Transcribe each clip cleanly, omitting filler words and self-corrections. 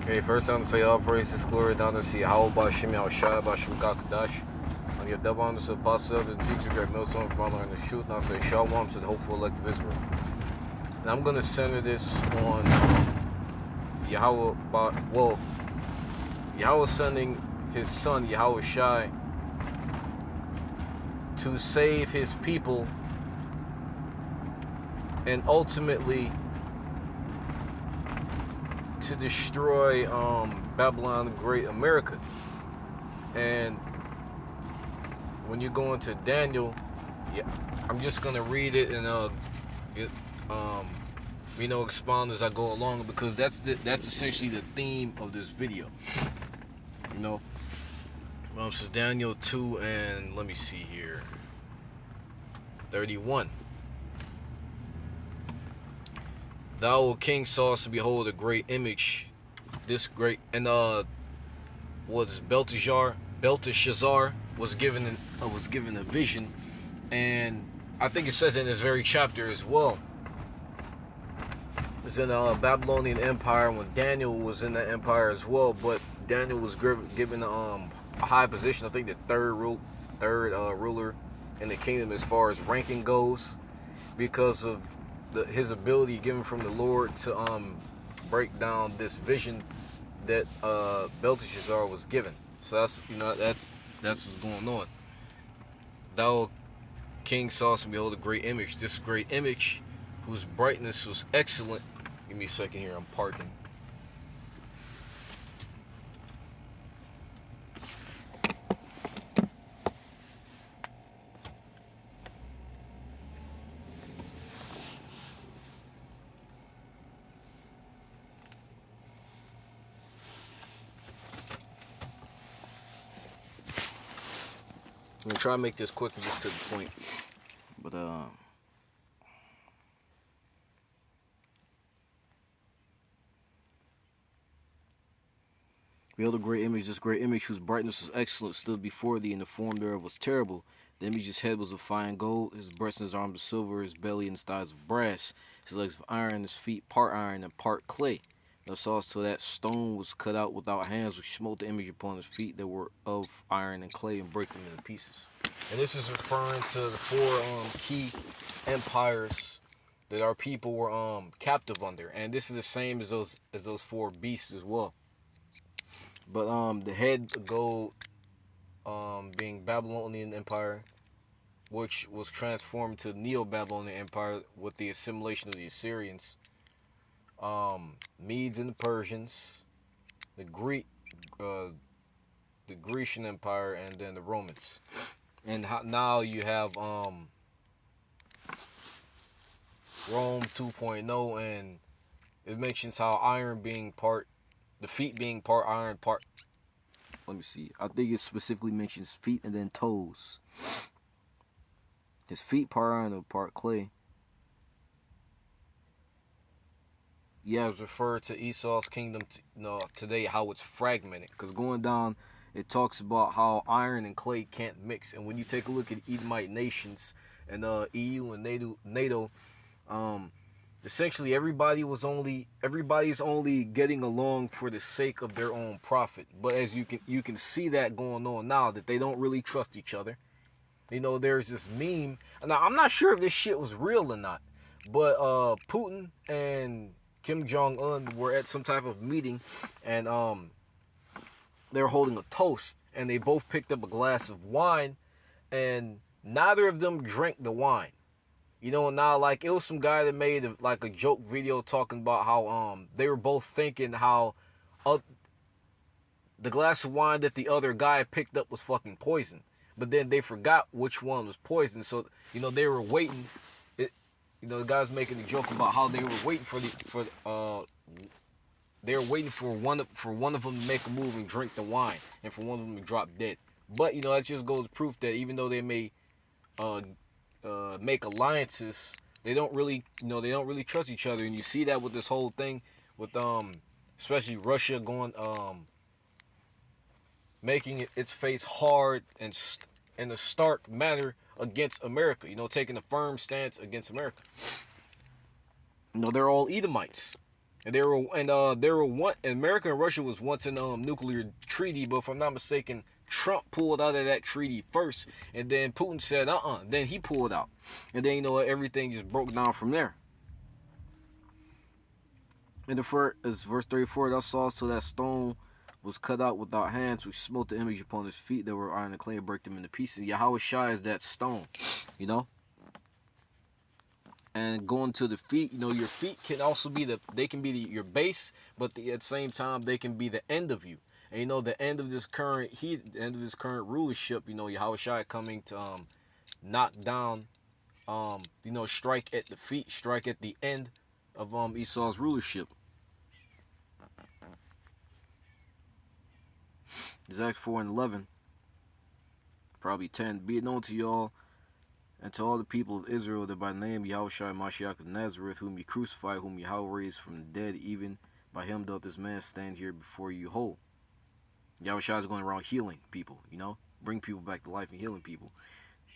Okay, first I'm going to say all praises, glory, down to see how about Shimmy al Shai, about Shim Kakadash. On your double honors to the apostles and teachers, Greg Milson from learning the truth. And I say Shalom to the hopeful elect of Israel. And I'm going to center this on Yahweh, Yahweh sending his son, Yahweh Shai, to save his people and ultimately to destroy Babylon the Great America. And when you go into Daniel, yeah, I'm just gonna read it and expound as I go along, because that's essentially the theme of this video. This is Daniel 2 and let me see here, 31. Thou, O King, sawest to behold a great image, this great, and Belteshazzar was given a vision, and I think it says in this very chapter as well. It's in the Babylonian Empire when Daniel was in that empire as well, but Daniel was given a high position. I think the third ruler in the kingdom as far as ranking goes, because of his ability given from the Lord to break down this vision that Belteshazzar was given. So that's what's going on. Thou, King, sawest and behold a great image. This great image, whose brightness was excellent. Give me a second here. I'm parking. I'm gonna try to make this quick and just to the point. But behold a great image, this great image whose brightness was excellent, stood before thee, and the form thereof was terrible. The image's head was of fine gold, his breast and his arms of silver, his belly and his thighs of brass, his legs of iron, his feet part iron and part clay. Thou sawest till that stone was cut out without hands, which smote the image upon his feet that were of iron and clay, and break them into pieces. And this is referring to the four key empires that our people were captive under, and this is the same as those four beasts as well. But the head of gold being Babylonian Empire, which was transformed to Neo-Babylonian Empire with the assimilation of the Assyrians, Medes and the Persians, the Grecian Empire, and then the Romans. And now you have Rome 2.0, and it mentions how the feet being part iron, part. Let me see. I think it specifically mentions feet and then toes. His feet part iron and part clay. Yeah, it's referred to Esau's kingdom today, how it's fragmented. Because going down, it talks about how iron and clay can't mix. And when you take a look at Edomite nations and EU and NATO, essentially everybody's only getting along for the sake of their own profit. But as you can see that going on now, that they don't really trust each other. There's this meme. Now, I'm not sure if this shit was real or not, but Putin and Kim Jong-un were at some type of meeting, and they were holding a toast, and they both picked up a glass of wine, and neither of them drank the wine. Now, like, it was some guy that made a joke video talking about how they were both thinking how the glass of wine that the other guy picked up was fucking poison, but then they forgot which one was poison. So they were waiting. The guy's making a joke about how they were waiting they were waiting for one of them to make a move and drink the wine, and for one of them to drop dead. But that just goes to proof that even though they may make alliances, they don't really trust each other. And you see that with this whole thing with especially Russia going making its face hard and in a stark manner against America, taking a firm stance against America. They're all Edomites. And there were one America and Russia was once in nuclear treaty, but if I'm not mistaken, Trump pulled out of that treaty first, and then Putin said then he pulled out, and then everything just broke down from there. And the first is verse 34. Thou sawest till that stone was cut out without hands, which smote the image upon his feet that were iron and clay, and break them into pieces. Yahweh Shai is that stone, you know. And going to the feet, your feet can also be they can be your base, but at the same time they can be the end of you. And the end of this current the end of this current rulership, Yahweh Shai coming to knock down, strike at the feet, strike at the end of Esau's rulership. Zach 4 and 11, probably 10. Be it known to y'all and to all the people of Israel that by name Yahweh Shai Mashiach of Nazareth, whom ye crucified, whom Yahweh raised from the dead, even by him doth this man stand here before you whole. Yahweh Shai is going around healing people, bring people back to life and healing people.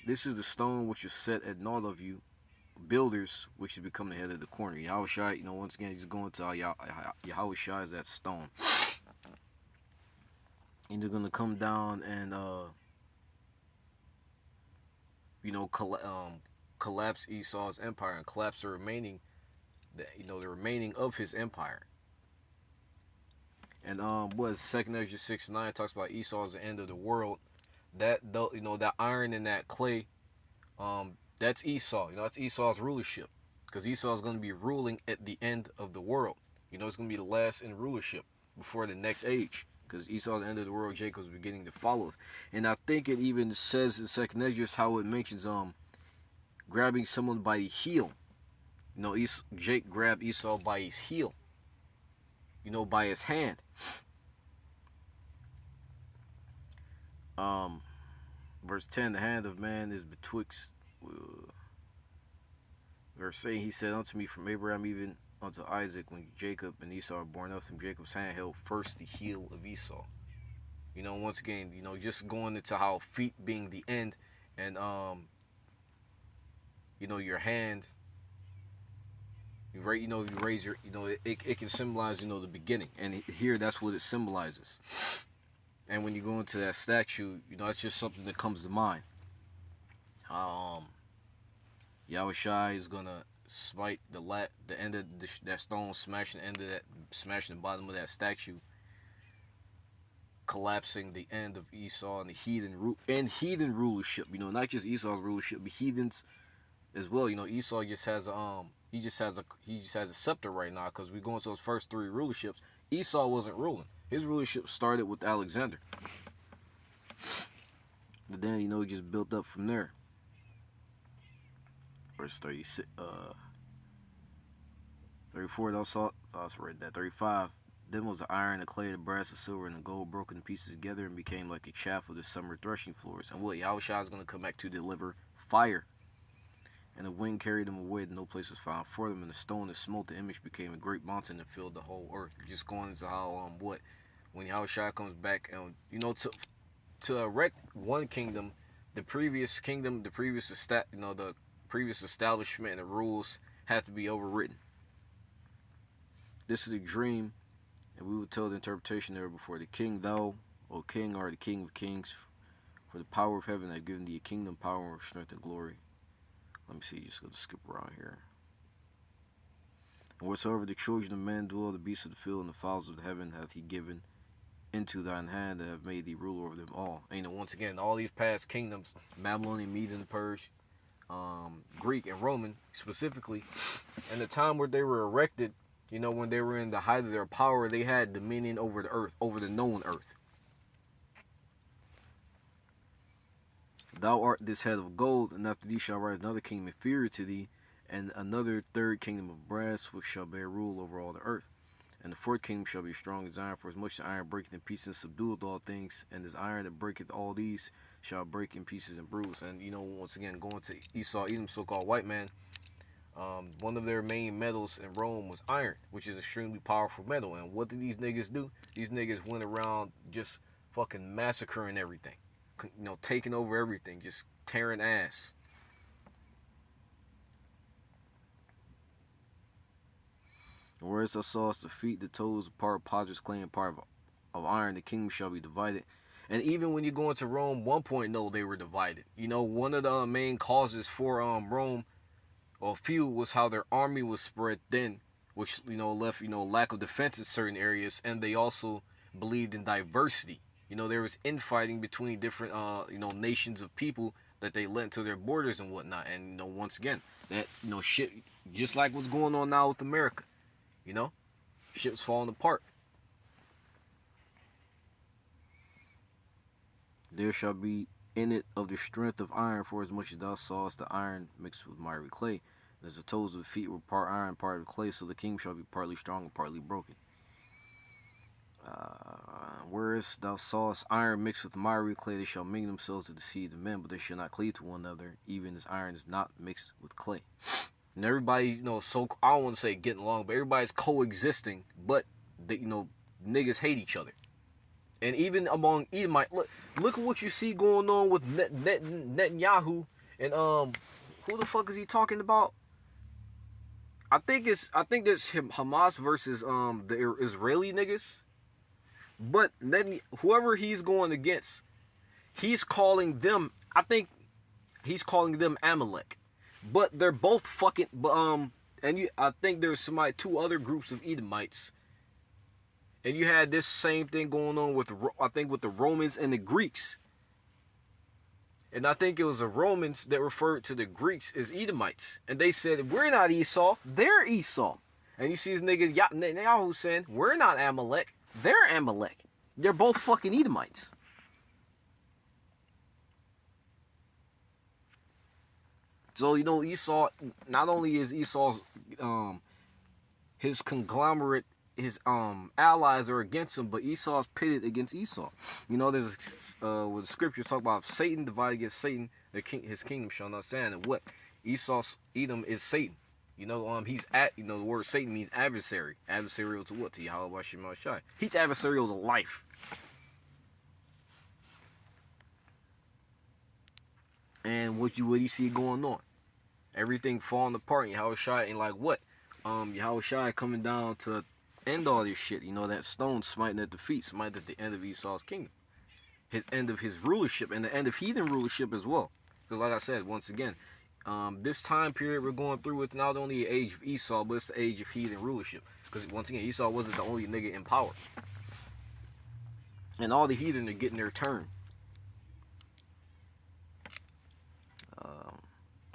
This is the stone which is set at naught of you, builders, which has become the head of the corner. Yahweh Shai, once again, he's going to Yahweh Shai is that stone. And they're going to come down and, collapse Esau's empire and collapse the remaining of his empire. And what 2 Ezra 6:9 talks about Esau as the end of the world. That that iron and that clay, that's Esau. That's Esau's rulership, because Esau is going to be ruling at the end of the world. It's going to be the last in rulership before the next age, because Esau at the end of the world, Jacob's beginning to follow. And I think it even says in 2 Ezra how it mentions grabbing someone by the heel. Jake grabbed Esau by his heel. By his hand. Verse 10, the hand of man is betwixt. Verse 8, he said unto me, from Abraham even unto Isaac, when Jacob and Esau are born up, from Jacob's hand held first the heel of Esau. Once again, just going into how feet being the end, and your hand, you raise your, it can symbolize, the beginning, and here that's what it symbolizes. And when you go into that statue, it's just something that comes to mind. Yahweh Shai is gonna smite the end of that stone, smashing the end of that, smashing the bottom of that statue, collapsing the end of Esau and the heathen rulership. Not just Esau's rulership, but heathens as well. Esau just has he just has a scepter right now, because we go into those first three rulerships. Esau wasn't ruling. His rulership started with Alexander. But then, he just built up from there. Verse 36, 34, I also read that. 35, then was the iron, the clay, the brass, the silver, and the gold broken in pieces together and became like a chaff of the summer threshing floors. And what Yahweh Shai is going to come back to deliver fire. And the wind carried them away, and no place was found for them. And the stone that smote the image became a great mountain and filled the whole earth. Just going into how when Yahweh Shai comes back, and to erect one kingdom, the previous establishment and the rules have to be overwritten. This is a dream, and we will tell the interpretation there before the king. Thou, O king, art the king of kings, for the power of heaven hath given thee a kingdom, power, strength, and glory. Let me see, just going to skip around here. And whatsoever the children of men dwell, the beasts of the field and the fowls of the heaven hath he given into thine hand, and have made thee ruler over them all. And once again, all these past kingdoms, Babylonian, Medes and Persian, Greek and Roman specifically, and the time where they were erected, when they were in the height of their power, they had dominion over the earth, over the known earth. Thou art this head of gold, and after thee shall rise another kingdom inferior to thee, and another third kingdom of brass, which shall bear rule over all the earth. And the fourth kingdom shall be strong as iron, for as much as iron breaketh in pieces and subdueth all things, and as iron that breaketh all these shall break in pieces and bruise. And once again, going to Esau, Edom, so-called white man, one of their main metals in Rome was iron, which is an extremely powerful metal. And what did these niggas do? These niggas went around just fucking massacring everything. Taking over everything, just tearing ass. Whereas thou sawest the feet, the toes, part of potter's clay and part of iron, the kingdom shall be divided. And even when you go into Rome 1.0, they were divided. You know, one of the main causes for Rome, or few, was how their army was spread thin, which, you know, left, you know, lack of defense in certain areas, and they also believed in diversity. You know, there was infighting between different, you know, nations of people that they let into their borders and whatnot. And, you know, once again, that, you know, shit, just like what's going on now with America, you know, shit was falling apart. There shall be in it of the strength of iron, for as much as thou sawest the iron mixed with miry clay. As the toes of the feet were part iron, part of clay, so the kingdom shall be partly strong and partly broken. Whereas thou sawest iron mixed with miry clay, they shall mingle themselves to the seed of men, but they shall not cleave to one another, even as iron is not mixed with clay. And everybody, you know, so I don't want to say getting along, but everybody's coexisting, but they, you know, niggas hate each other. And even among Edomite, look at what you see going on with Netanyahu and who the fuck is he talking about? I think that's Hamas versus the Israeli niggas. But then whoever he's going against, he's calling them, I think he's calling them Amalek. But they're both fucking I think there's two other groups of Edomites. And you had this same thing going on with, I think, with the Romans and the Greeks. And I think it was the Romans that referred to the Greeks as Edomites. And they said, we're not Esau, they're Esau. And you see this nigga Netanyahu saying, we're not Amalek, they're Amalek. They're both fucking Edomites. So, you know, Esau, not only is Esau's, his conglomerate, his allies are against him, but Esau's pitted against Esau. You know, there's where the scriptures talk about Satan divided against Satan, his kingdom shall not stand. And what? Edom is Satan. You know, you know, the word Satan means adversary. Adversarial to what? To Yahweh Shai. He's adversarial to life. And what you see going on? Everything falling apart. And Yahweh Shai ain't like what? Yahweh Shai coming down to end all this shit. You know, that stone smiting at the feet, smiting at the end of Esau's kingdom. His end of his rulership and the end of heathen rulership as well. Because like I said, once again, this time period we're going through with not only the age of Esau, but it's the age of heathen rulership. Because once again, Esau wasn't the only nigga in power. And all the heathen are getting their turn.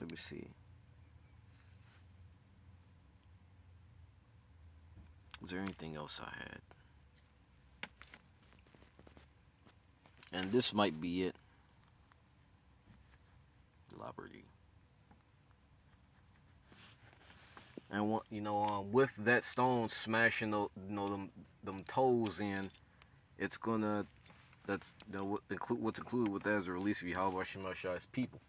Let me see. Is there anything else I had? And this might be it. Liberty. And you know, with that stone smashing, them toes in, it's gonna. That's, you know, what's included with that is the release of Yahweh Shemashai's people.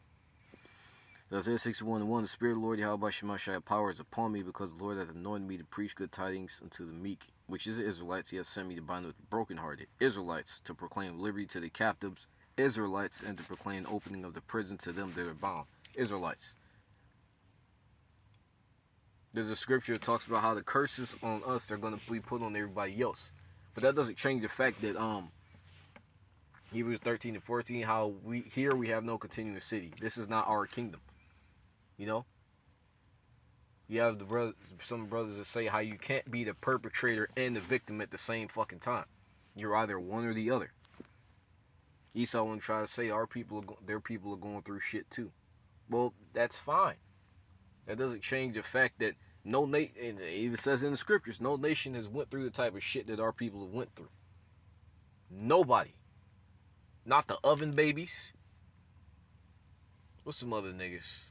Isaiah 61:1, the Spirit of the Lord Yahweh Shemashai power is upon me, because the Lord hath anointed me to preach good tidings unto the meek, which is the Israelites. He has sent me to bind up the brokenhearted Israelites, to proclaim liberty to the captives, Israelites, and to proclaim opening of the prison to them that are bound, Israelites. There's a scripture that talks about how the curses on us are going to be put on everybody else. But that doesn't change the fact that Hebrews 13 and 14, how we have no continuous city. This is not our kingdom. You know? You have some brothers that say how you can't be the perpetrator and the victim at the same fucking time. You're either one or the other. Esau want to try to say their people are going through shit too. Well, that's fine. That doesn't change the fact that it even says in the scriptures, no nation has went through the type of shit that our people have went through. Nobody. Not the oven babies. What's some other niggas?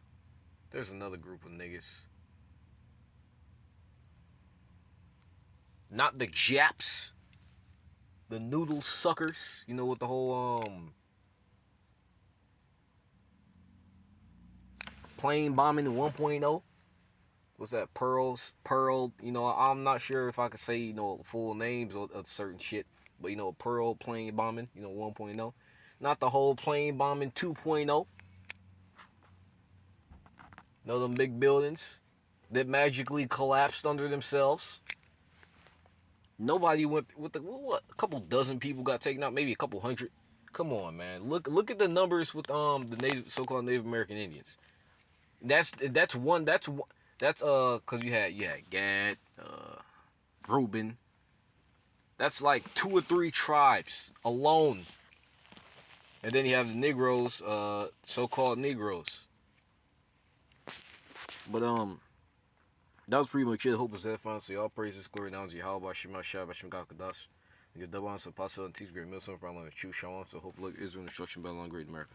There's another group of niggas. Not the Japs. The noodle suckers. You know, with the whole plane bombing in 1.0. What's that? Pearl, you know, I'm not sure if I could say, you know, full names of certain shit. But, you know, Pearl plane bombing, you know, 1.0. Not the whole plane bombing 2.0. You know, them big buildings. that magically collapsed under themselves. Nobody went with the what? A couple dozen people got taken out, maybe a couple hundred. Come on, man. Look at the numbers with the native so-called Native American Indians. That's cause you had Gad, Reuben. That's like 2 or 3 tribes alone. And then you have the Negroes, so-called Negroes. But that was pretty much it. Hope it's that fun. So all praises, glory, now to Yahweh, Shema, Shah, Bashim, Gakadas. And your double answer, apostle, and teach great milestone, from the true Shalom. So hopefully Israel instruction, battle on great America.